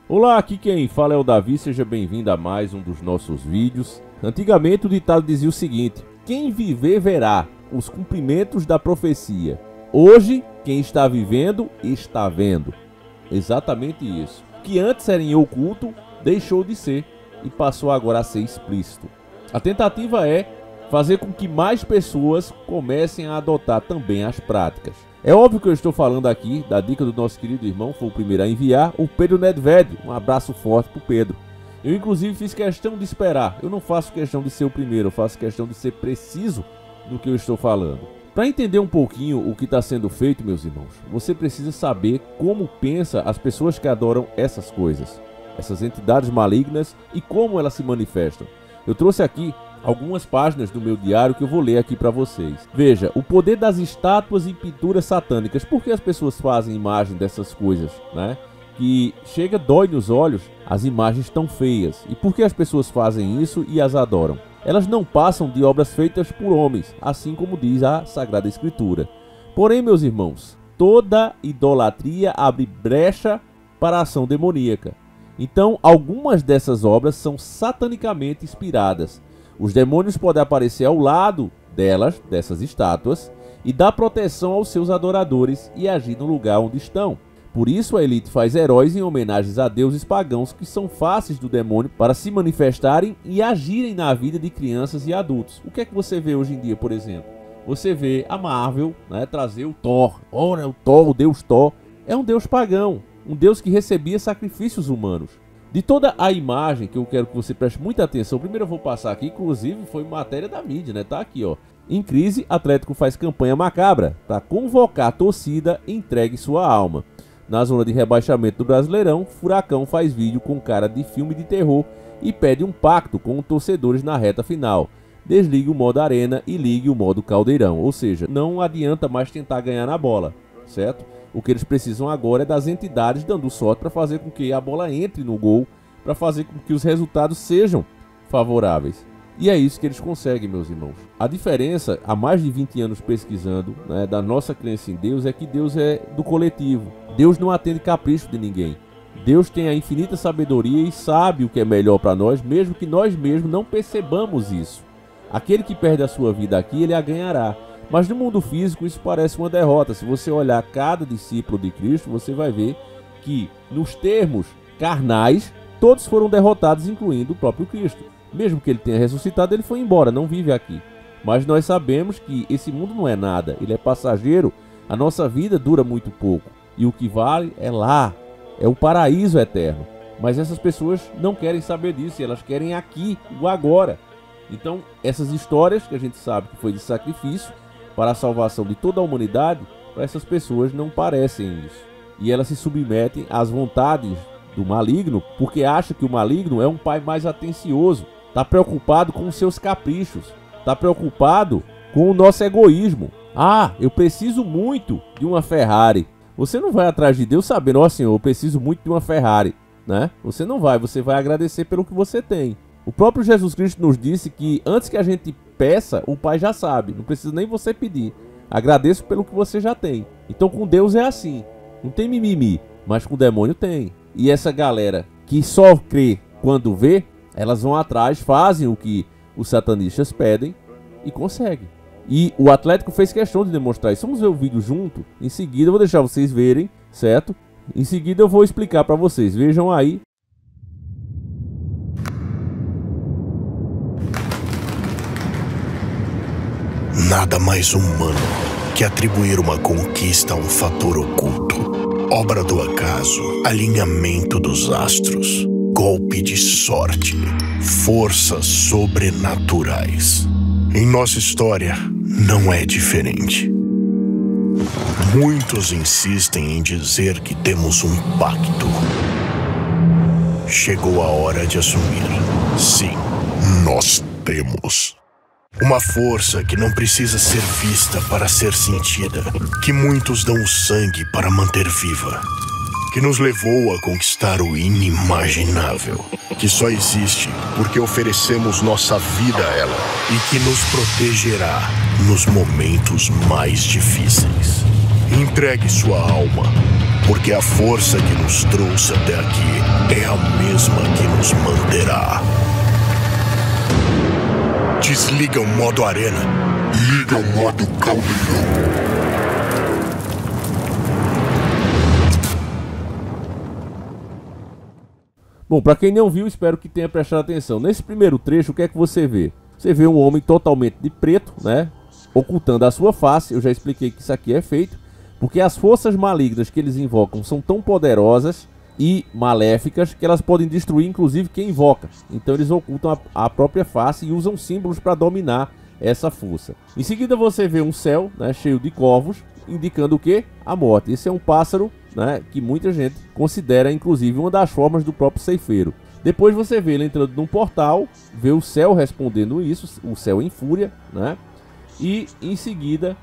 Olá, aqui quem fala é o Davi, seja bem-vindo a mais um dos nossos vídeos. Antigamente o ditado dizia o seguinte: quem viver verá os cumprimentos da profecia. Hoje, quem está vivendo, está vendo. Exatamente isso. O que antes era em oculto, deixou de ser e passou agora a ser explícito. A tentativa é fazer com que mais pessoas comecem a adotar também as práticas. É óbvio que eu estou falando aqui da dica do nosso querido irmão, foi o primeiro a enviar, o Pedro Nedved. Um abraço forte para o Pedro. Eu inclusive fiz questão de esperar. Eu não faço questão de ser o primeiro, eu faço questão de ser preciso no que eu estou falando. Para entender um pouquinho o que está sendo feito, meus irmãos, você precisa saber como pensa as pessoas que adoram essas coisas, essas entidades malignas e como elas se manifestam. Eu trouxe aqui algumas páginas do meu diário que eu vou ler aqui para vocês. Veja, o poder das estátuas e pinturas satânicas. Por que as pessoas fazem imagem dessas coisas, né? Que chega, dói nos olhos, as imagens tão feias. E por que as pessoas fazem isso e as adoram? Elas não passam de obras feitas por homens, assim como diz a Sagrada Escritura. Porém, meus irmãos, toda idolatria abre brecha para a ação demoníaca. Então, algumas dessas obras são satanicamente inspiradas. Os demônios podem aparecer ao lado delas, dessas estátuas, e dar proteção aos seus adoradores e agir no lugar onde estão. Por isso a elite faz heróis em homenagens a deuses pagãos que são fáceis do demônio para se manifestarem e agirem na vida de crianças e adultos. O que é que você vê hoje em dia, por exemplo? Você vê a Marvel, né, trazer o Thor. Ora, o Thor, o deus Thor, é um deus pagão, um deus que recebia sacrifícios humanos. De toda a imagem que eu quero que você preste muita atenção, primeiro eu vou passar aqui, inclusive foi matéria da mídia, né? Tá aqui, ó. Em crise, Atlético faz campanha macabra para convocar a torcida e entregue sua alma. Na zona de rebaixamento do Brasileirão, Furacão faz vídeo com cara de filme de terror e pede um pacto com os torcedores na reta final. Desligue o modo arena e ligue o modo caldeirão, ou seja, não adianta mais tentar ganhar na bola, certo? O que eles precisam agora é das entidades dando sorte para fazer com que a bola entre no gol, para fazer com que os resultados sejam favoráveis. E é isso que eles conseguem, meus irmãos. A diferença, há mais de 20 anos pesquisando, né, da nossa crença em Deus, é que Deus é do coletivo. Deus não atende capricho de ninguém. Deus tem a infinita sabedoria e sabe o que é melhor para nós, mesmo que nós mesmos não percebamos isso. Aquele que perde a sua vida aqui, ele a ganhará. Mas no mundo físico isso parece uma derrota. Se você olhar cada discípulo de Cristo, você vai ver que nos termos carnais, todos foram derrotados, incluindo o próprio Cristo. Mesmo que ele tenha ressuscitado, ele foi embora, não vive aqui. Mas nós sabemos que esse mundo não é nada, ele é passageiro. A nossa vida dura muito pouco. E o que vale é lá, é o paraíso eterno. Mas essas pessoas não querem saber disso, elas querem aqui, o agora. Então, essas histórias que a gente sabe que foi de sacrifício para a salvação de toda a humanidade, para essas pessoas não parecem isso. E elas se submetem às vontades do maligno, porque acham que o maligno é um pai mais atencioso, está preocupado com os seus caprichos, está preocupado com o nosso egoísmo. Ah, eu preciso muito de uma Ferrari. Você não vai atrás de Deus sabendo, ó Senhor, eu preciso muito de uma Ferrari, né? Você não vai, você vai agradecer pelo que você tem. O próprio Jesus Cristo nos disse que antes que a gente peça, o Pai já sabe, não precisa nem você pedir. Agradeço pelo que você já tem. Então com Deus é assim, não tem mimimi, mas com o demônio tem. E essa galera que só crê quando vê, elas vão atrás, fazem o que os satanistas pedem e conseguem. E o Atlético fez questão de demonstrar isso. Vamos ver o vídeo junto. Em seguida eu vou deixar vocês verem, certo? Em seguida eu vou explicar para vocês. Vejam aí. Nada mais humano que atribuir uma conquista a um fator oculto, obra do acaso, alinhamento dos astros, golpe de sorte, forças sobrenaturais. Em nossa história, não é diferente. Muitos insistem em dizer que temos um pacto. Chegou a hora de assumir. Sim, nós temos. Uma força que não precisa ser vista para ser sentida, que muitos dão o sangue para manter viva, que nos levou a conquistar o inimaginável, que só existe porque oferecemos nossa vida a ela e que nos protegerá nos momentos mais difíceis. Entregue sua alma, porque a força que nos trouxe até aqui é a mesma que nos manterá. Desliga o modo arena. Liga o modo caldeirão. Bom, para quem não viu, espero que tenha prestado atenção. Nesse primeiro trecho, o que é que você vê? Você vê um homem totalmente de preto, né? Ocultando a sua face. Eu já expliquei que isso aqui é feito porque as forças malignas que eles invocam são tão poderosas e maléficas que elas podem destruir inclusive quem invoca. Então eles ocultam a própria face e usam símbolos para dominar essa força. Em seguida você vê um céu, né, cheio de corvos, indicando o que? A morte. Esse é um pássaro, né, que muita gente considera inclusive uma das formas do próprio ceifeiro. Depois você vê ele entrando num portal, vê o céu respondendo isso, o céu em fúria, né? E em seguida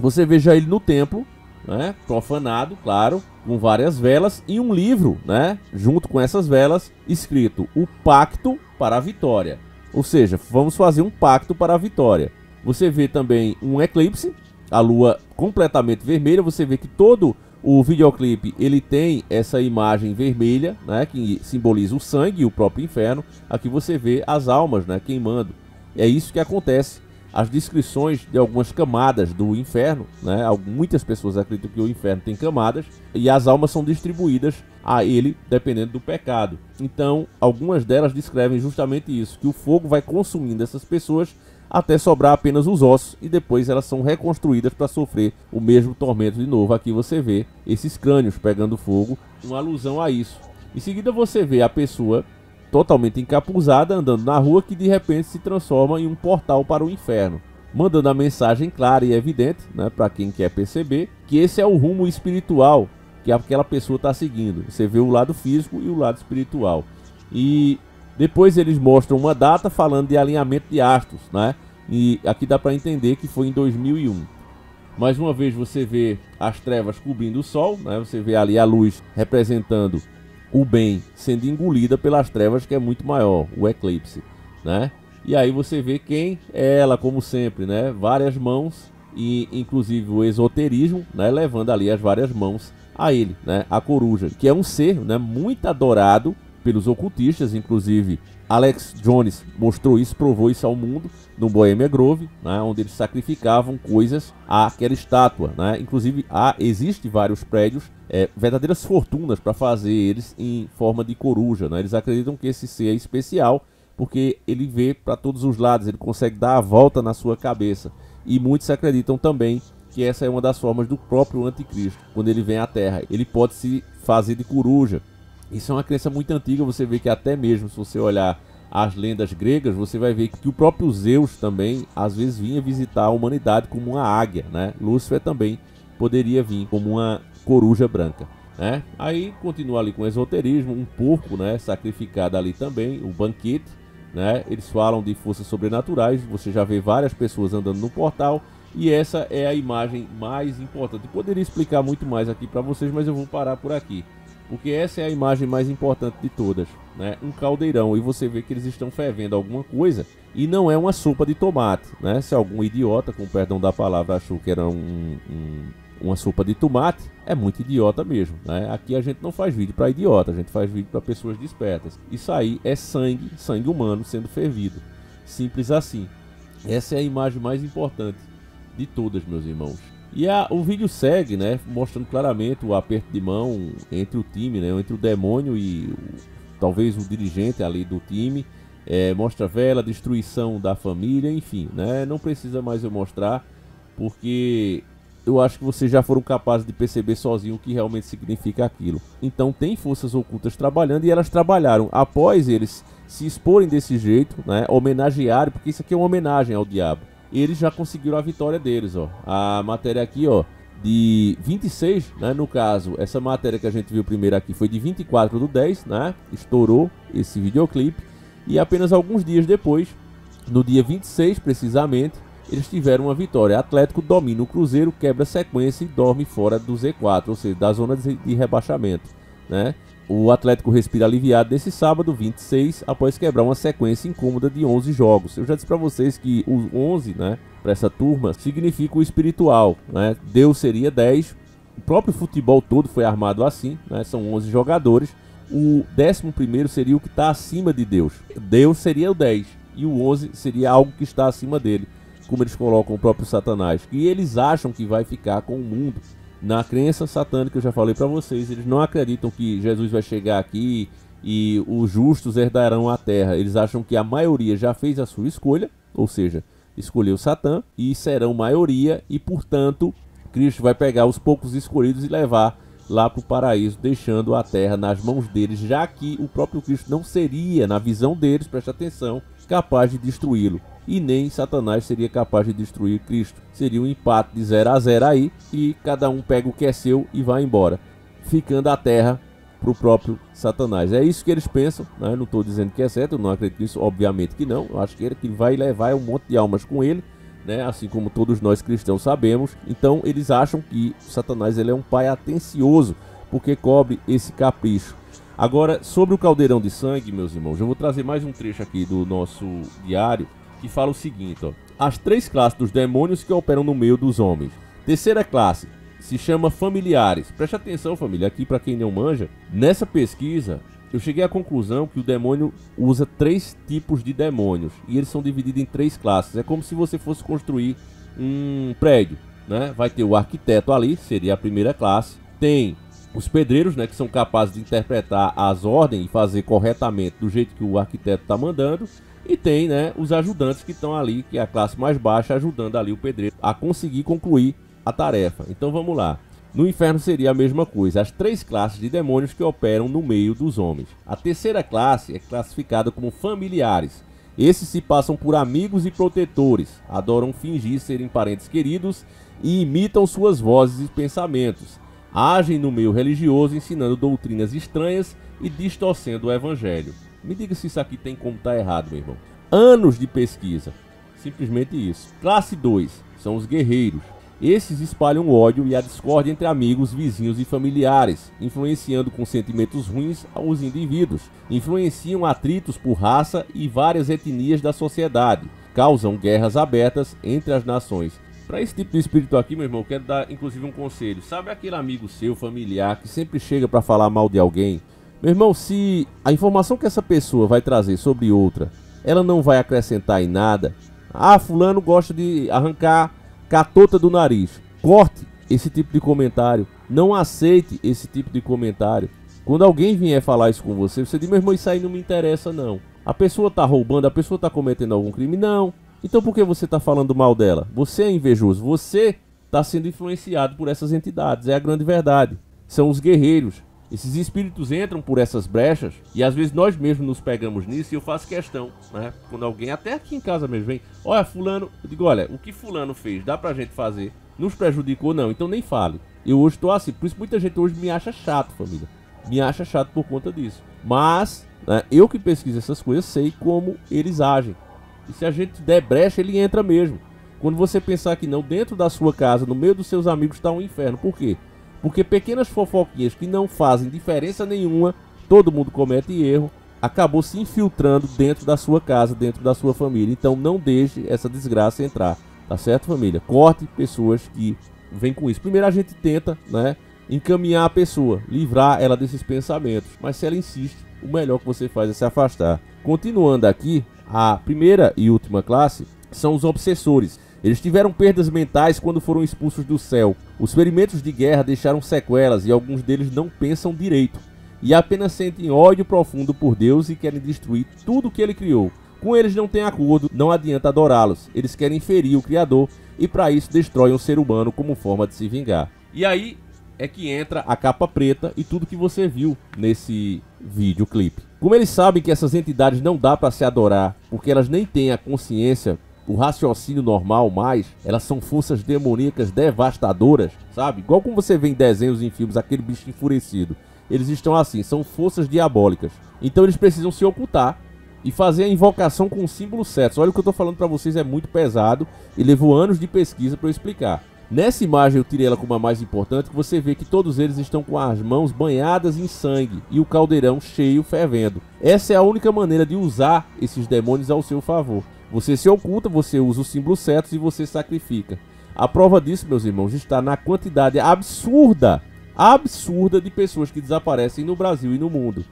você vê já ele no templo, né, profanado, claro, com várias velas e um livro, né, junto com essas velas, escrito o Pacto para a Vitória. Ou seja, vamos fazer um pacto para a vitória. Você vê também um eclipse, a lua completamente vermelha. Você vê que todo o videoclipe ele tem essa imagem vermelha, né, que simboliza o sangue e o próprio inferno. Aqui você vê as almas, né, queimando. É isso que acontece. As descrições de algumas camadas do inferno, né, muitas pessoas acreditam que o inferno tem camadas e as almas são distribuídas a ele dependendo do pecado. Então, algumas delas descrevem justamente isso, que o fogo vai consumindo essas pessoas até sobrar apenas os ossos e depois elas são reconstruídas para sofrer o mesmo tormento de novo. Aqui você vê esses crânios pegando fogo, uma alusão a isso. Em seguida você vê a pessoa totalmente encapuzada andando na rua, que de repente se transforma em um portal para o inferno, mandando a mensagem clara e evidente, né, para quem quer perceber que esse é o rumo espiritual que aquela pessoa está seguindo. Você vê o lado físico e o lado espiritual. E depois eles mostram uma data falando de alinhamento de astros, né? E aqui dá para entender que foi em 2001. Mais uma vez você vê as trevas cobrindo o sol, né? Você vê ali a luz representando o bem sendo engolida pelas trevas, que é muito maior, o eclipse, né? E aí você vê quem é ela, como sempre, né? Várias mãos e inclusive o esoterismo, né, levando ali as várias mãos a ele, né, a coruja, que é um ser, né, muito adorado pelos ocultistas. Inclusive Alex Jones mostrou isso, provou isso ao mundo no Bohemia Grove, né, onde eles sacrificavam coisas àquela estátua, né? Inclusive existe vários prédios, verdadeiras fortunas para fazer eles em forma de coruja, né? Eles acreditam que esse ser é especial porque ele vê para todos os lados, ele consegue dar a volta na sua cabeça. E muitos acreditam também que essa é uma das formas do próprio anticristo. Quando ele vem à Terra, ele pode se fazer de coruja. Isso é uma crença muito antiga. Você vê que até mesmo se você olhar as lendas gregas, você vai ver que o próprio Zeus também às vezes vinha visitar a humanidade como uma águia, né? Lúcifer também poderia vir como uma coruja branca, né? Aí continua ali com o esoterismo, um porco, né, sacrificado ali também, o banquete, né? Eles falam de forças sobrenaturais. Você já vê várias pessoas andando no portal. E essa é a imagem mais importante. Eu poderia explicar muito mais aqui para vocês, mas eu vou parar por aqui, porque essa é a imagem mais importante de todas, né? Um caldeirão, e você vê que eles estão fervendo alguma coisa, e não é uma sopa de tomate, né? Se algum idiota, com perdão da palavra, achou que era uma sopa de tomate, é muito idiota mesmo, né? Aqui a gente não faz vídeo para idiota, a gente faz vídeo para pessoas despertas. Isso aí é sangue humano sendo fervido, simples assim. Essa é a imagem mais importante de todas, meus irmãos. E o vídeo segue, né, mostrando claramente o aperto de mão entre o time, né, entre o demônio e talvez o dirigente ali do time. Mostra vela, destruição da família, enfim, né, não precisa mais eu mostrar, porque eu acho que vocês já foram capazes de perceber sozinho o que realmente significa aquilo. Então tem forças ocultas trabalhando, e elas trabalharam após eles se exporem desse jeito, né, homenagearem, porque isso aqui é uma homenagem ao diabo. Eles já conseguiram a vitória deles, ó. A matéria aqui, ó, de 26, né, no caso, essa matéria que a gente viu primeiro aqui foi de 24/10, né, estourou esse videoclipe, e apenas alguns dias depois, no dia 26 precisamente, eles tiveram uma vitória. Atlético domina o Cruzeiro, quebra a sequência e dorme fora do Z4, ou seja, da zona de rebaixamento, né. O Atlético respira aliviado nesse sábado, 26, após quebrar uma sequência incômoda de 11 jogos. Eu já disse para vocês que os 11, né, para essa turma, significa o espiritual, né? Deus seria 10. O próprio futebol todo foi armado assim, né? São 11 jogadores. o 11º seria o que está acima de Deus. Deus seria o 10 e o 11 seria algo que está acima dele, como eles colocam o próprio Satanás. E eles acham que vai ficar com o mundo. Na crença satânica, eu já falei para vocês, eles não acreditam que Jesus vai chegar aqui e os justos herdarão a terra. Eles acham que a maioria já fez a sua escolha, ou seja, escolheu Satã, e serão maioria, e portanto Cristo vai pegar os poucos escolhidos e levar lá para o paraíso, deixando a terra nas mãos deles, já que o próprio Cristo não seria, na visão deles, preste atenção, capaz de destruí-lo. E nem Satanás seria capaz de destruir Cristo. Seria um empate de 0 a 0 aí, e cada um pega o que é seu e vai embora, ficando a terra para o próprio Satanás. É isso que eles pensam, né? Não estou dizendo que é certo, eu não acredito nisso, obviamente que não. Eu acho que ele que vai levar um monte de almas com ele, né? Assim como todos nós cristãos sabemos. Então eles acham que Satanás ele é um pai atencioso, porque cobre esse capricho. Agora, sobre o caldeirão de sangue, meus irmãos, eu vou trazer mais um trecho aqui do nosso diário, que fala o seguinte, ó: as 3 classes dos demônios que operam no meio dos homens. Terceira classe se chama familiares. Preste atenção, família, aqui para quem não manja, nessa pesquisa eu cheguei à conclusão que o demônio usa 3 tipos de demônios, e eles são divididos em 3 classes. É como se você fosse construir um prédio, né? Vai ter o arquiteto ali, seria a primeira classe. Tem os pedreiros, né, que são capazes de interpretar as ordens e fazer corretamente do jeito que o arquiteto está mandando. E tem, né, os ajudantes que estão ali, que é a classe mais baixa, ajudando ali o pedreiro a conseguir concluir a tarefa. Então vamos lá. No inferno seria a mesma coisa, as 3 classes de demônios que operam no meio dos homens. A terceira classe é classificada como familiares. Esses se passam por amigos e protetores, adoram fingir serem parentes queridos e imitam suas vozes e pensamentos. Agem no meio religioso ensinando doutrinas estranhas e distorcendo o evangelho. Me diga se isso aqui tem como estar errado, meu irmão. Anos de pesquisa, simplesmente isso. Classe 2 são os guerreiros. Esses espalham ódio e a discórdia entre amigos, vizinhos e familiares, influenciando com sentimentos ruins aos indivíduos. Influenciam atritos por raça e várias etnias da sociedade. Causam guerras abertas entre as nações. Para esse tipo de espírito aqui, meu irmão, eu quero dar inclusive um conselho. Sabe aquele amigo seu, familiar, que sempre chega para falar mal de alguém? Meu irmão, se a informação que essa pessoa vai trazer sobre outra, ela não vai acrescentar em nada. Ah, fulano gosta de arrancar catota do nariz. Corte esse tipo de comentário. Não aceite esse tipo de comentário. Quando alguém vier falar isso com você, você diz: meu irmão, isso aí não me interessa não. A pessoa tá roubando, a pessoa tá cometendo algum crime? Não. Então por que você tá falando mal dela? Você é invejoso, você tá sendo influenciado por essas entidades. É a grande verdade. São os guerreiros. Esses espíritos entram por essas brechas e às vezes nós mesmos nos pegamos nisso, e eu faço questão, né? Quando alguém, até aqui em casa mesmo, vem: olha, fulano, eu digo: olha, o que fulano fez, dá pra gente fazer? Nos prejudicou? Não, então nem fale. Eu hoje tô assim, por isso muita gente hoje me acha chato, família. Me acha chato por conta disso. Mas, né, eu que pesquiso essas coisas, sei como eles agem. E se a gente der brecha, ele entra mesmo. Quando você pensar que não, dentro da sua casa, no meio dos seus amigos, está um inferno. Por quê? Porque pequenas fofoquinhas que não fazem diferença nenhuma, todo mundo comete erro, acabou se infiltrando dentro da sua casa, dentro da sua família. Então não deixe essa desgraça entrar, tá certo, família? Corte pessoas que vêm com isso. Primeiro a gente tenta, né, encaminhar a pessoa, livrar ela desses pensamentos. Mas se ela insiste, o melhor que você faz é se afastar. Continuando aqui, a primeira e última classe são os obsessores. Eles tiveram perdas mentais quando foram expulsos do céu. Os ferimentos de guerra deixaram sequelas e alguns deles não pensam direito. E apenas sentem ódio profundo por Deus e querem destruir tudo que ele criou. Com eles não tem acordo, não adianta adorá-los. Eles querem ferir o Criador e para isso destroem o ser humano como forma de se vingar. E aí é que entra a capa preta e tudo que você viu nesse videoclipe. Como eles sabem que essas entidades não dá para se adorar, porque elas nem têm a consciência, o raciocínio normal mais, elas são forças demoníacas devastadoras, sabe? Igual como você vê em desenhos e em filmes, aquele bicho enfurecido. Eles estão assim, são forças diabólicas. Então eles precisam se ocultar e fazer a invocação com os símbolos certos. Olha, o que eu tô falando para vocês é muito pesado e levou anos de pesquisa para eu explicar. Nessa imagem eu tirei ela como a mais importante, que você vê que todos eles estão com as mãos banhadas em sangue e o caldeirão cheio, fervendo. Essa é a única maneira de usar esses demônios ao seu favor. Você se oculta, você usa os símbolos certos e você sacrifica. A prova disso, meus irmãos, está na quantidade absurda de pessoas que desaparecem no Brasil e no mundo.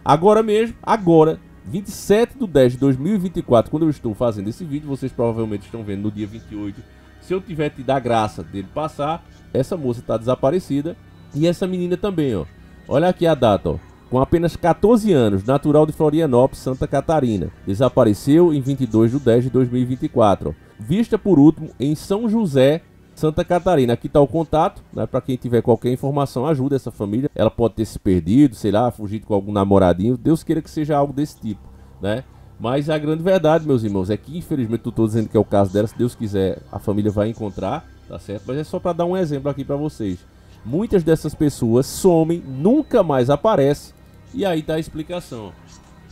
Agora mesmo, agora, 27/10/2024, quando eu estou fazendo esse vídeo, vocês provavelmente estão vendo no dia 28. Se eu tiver tido a graça dele passar, essa moça está desaparecida. E essa menina também, ó. Olha aqui a data, ó. Com apenas 14 anos, natural de Florianópolis, Santa Catarina. Desapareceu em 22/10/2024, ó. Vista por último em São José, Santa Catarina. Aqui está o contato, né? Para quem tiver qualquer informação, ajuda essa família. Ela pode ter se perdido, sei lá, fugido com algum namoradinho. Deus queira que seja algo desse tipo, né? Mas a grande verdade, meus irmãos, é que infelizmente eu estou dizendo que é o caso dela. Se Deus quiser, a família vai encontrar, tá certo? Mas é só para dar um exemplo aqui para vocês. Muitas dessas pessoas somem, nunca mais aparecem. E aí tá a explicação.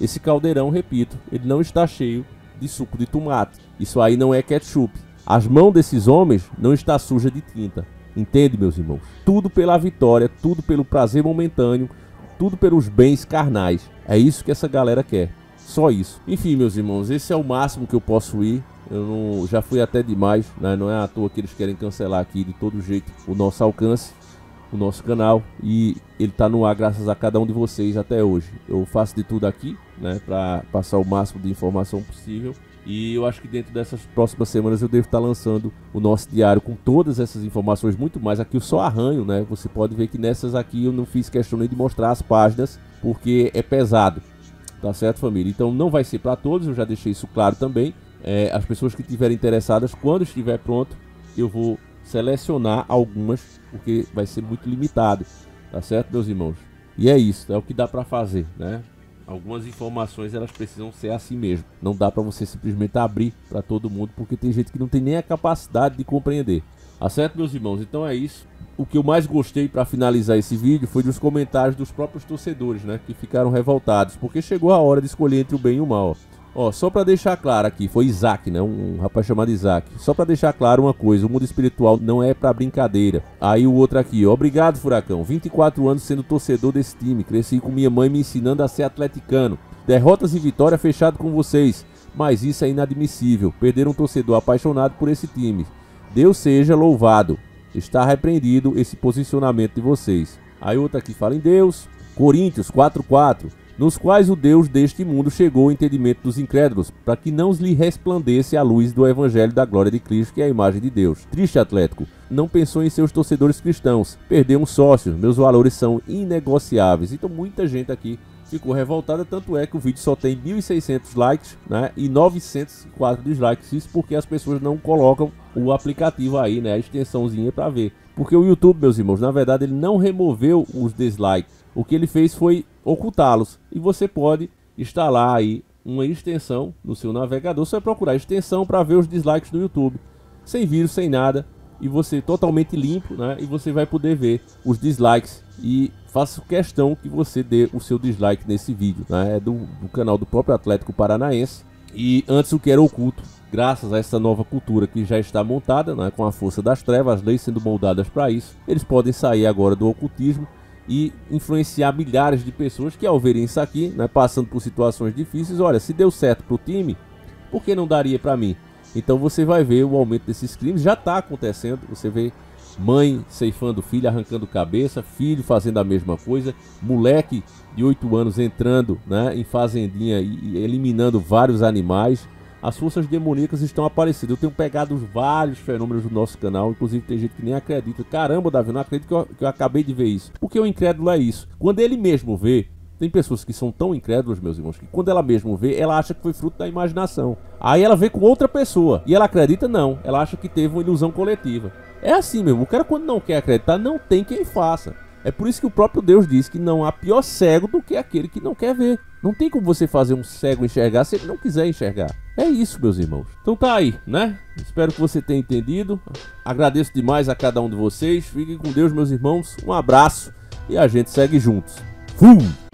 Esse caldeirão, repito, ele não está cheio de suco de tomate. Isso aí não é ketchup. As mãos desses homens não está suja de tinta. Entende, meus irmãos? Tudo pela vitória, tudo pelo prazer momentâneo, tudo pelos bens carnais. É isso que essa galera quer. Só isso. Enfim, meus irmãos, esse é o máximo que eu posso ir. Eu não, já fui até demais, né? Não é à toa que eles querem cancelar aqui de todo jeito o nosso alcance, o nosso canal, e ele tá no ar graças a cada um de vocês até hoje. Eu faço de tudo aqui, né, para passar o máximo de informação possível. E eu acho que dentro dessas próximas semanas eu devo estar lançando o nosso diário com todas essas informações, muito mais. Aqui eu só arranho, né? Você pode ver que nessas aqui eu não fiz questão nem de mostrar as páginas, porque é pesado. Tá certo, família? Então não vai ser para todos, eu já deixei isso claro também. As pessoas que estiverem interessadas, quando estiver pronto, eu vou selecionar algumas, porque vai ser muito limitado. Tá certo, meus irmãos? E é isso, é o que dá para fazer, né? Algumas informações elas precisam ser assim mesmo. Não dá para você simplesmente abrir para todo mundo, porque tem gente que não tem nem a capacidade de compreender. Tá certo, meus irmãos? Então é isso. O que eu mais gostei para finalizar esse vídeo foi dos comentários dos próprios torcedores, né? Que ficaram revoltados, porque chegou a hora de escolher entre o bem e o mal. Ó, só para deixar claro aqui, foi Isaac, né? Um rapaz chamado Isaac. Só para deixar claro uma coisa, o mundo espiritual não é para brincadeira. Aí o outro aqui, ó. Obrigado, Furacão. 24 anos sendo torcedor desse time. Cresci com minha mãe me ensinando a ser atleticano. Derrotas e vitória fechado com vocês. Mas isso é inadmissível. Perder um torcedor apaixonado por esse time. Deus seja louvado. Está repreendido esse posicionamento de vocês. Aí outro aqui fala em Deus. Coríntios 4:4. Nos quais o Deus deste mundo chegou ao entendimento dos incrédulos, para que não lhe resplandece a luz do evangelho da glória de Cristo, que é a imagem de Deus. Triste Atlético, não pensou em seus torcedores cristãos, perdeu um sócio, meus valores são inegociáveis. Então muita gente aqui ficou revoltada, tanto é que o vídeo só tem 1.600 likes, né, e 904 dislikes, isso porque as pessoas não colocam o aplicativo aí, né, a extensãozinha para ver. Porque o YouTube, meus irmãos, na verdade ele não removeu os dislikes, o que ele fez foi ocultá-los. E você pode instalar aí uma extensão no seu navegador, você vai procurar extensão para ver os dislikes do YouTube, sem vírus, sem nada, e você totalmente limpo, né? E você vai poder ver os dislikes, e faço questão que você dê o seu dislike nesse vídeo, né? É do canal do próprio Atlético Paranaense. E antes o que era oculto, graças a essa nova cultura que já está montada, né? Com a força das trevas, as leis sendo moldadas para isso, eles podem sair agora do ocultismo e influenciar milhares de pessoas que, ao verem isso aqui, né, passando por situações difíceis, olha, se deu certo para o time, por que não daria para mim? Então você vai ver o aumento desses crimes, já está acontecendo. Você vê mãe ceifando filho, arrancando cabeça, filho fazendo a mesma coisa, moleque de 8 anos entrando, né, em fazendinha e eliminando vários animais. As forças demoníacas estão aparecendo. Eu tenho pegado vários fenômenos do nosso canal. Inclusive tem gente que nem acredita. Caramba, Davi, eu não acredito que eu acabei de ver isso. Porque o incrédulo é isso. Quando ele mesmo vê, tem pessoas que são tão incrédulas, meus irmãos, que quando ela mesmo vê, ela acha que foi fruto da imaginação. Aí ela vê com outra pessoa e ela acredita, não. Ela acha que teve uma ilusão coletiva. É assim mesmo. O cara, quando não quer acreditar, não tem quem faça. É por isso que o próprio Deus diz que não há pior cego do que aquele que não quer ver. Não tem como você fazer um cego enxergar se ele não quiser enxergar. É isso, meus irmãos. Então tá aí, né? Espero que você tenha entendido. Agradeço demais a cada um de vocês. Fiquem com Deus, meus irmãos. Um abraço e a gente segue juntos. Fui!